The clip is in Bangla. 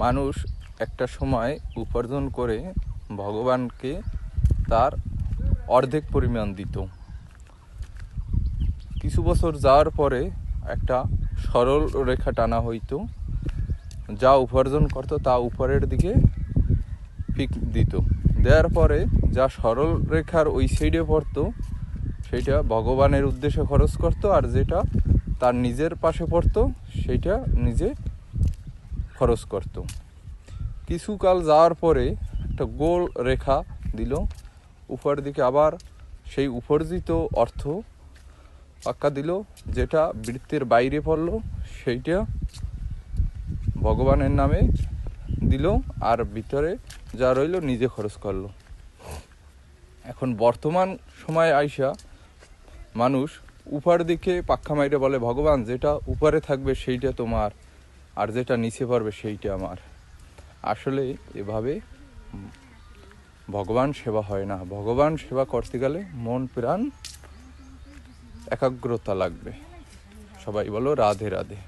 মানুষ একটা সময় উপার্জন করে ভগবানকে তার অর্ধেক পরিমাণ দিত। কিছু বছর যাওয়ার পরে একটা সরল রেখা টানা হইতো, যা উপার্জন করত তা উপরের দিকে দিত। দেওয়ার পরে যা সরল রেখার ওই সাইডে পড়তো সেইটা ভগবানের উদ্দেশ্যে খরচ করত, আর যেটা তার নিজের পাশে পড়তো সেইটা নিজে খরচ করত। কিছুকাল যাওয়ার পরে একটা গোল রেখা দিল উপরের দিকে, আবার সেই উপার্জিত অর্থ পাক্কা দিল, যেটা বৃত্তের বাইরে পড়ল সেইটা ভগবানের নামে দিল, আর ভিতরে যা রইল নিজে খরচ করলো। এখন বর্তমান সময় আইসা মানুষ উপর দিকে পাক্কা মাইরে বলে, ভগবান যেটা উপরে থাকবে সেইটা তোমার, আর যেটা নিচে পড়বে সেইটা আমার। আসলে এভাবে ভগবান সেবা হয় না। ভগবান সেবা করতে গেলে মন প্রাণ একাগ্রতা লাগবে। সবাই বলো রাধে রাধে।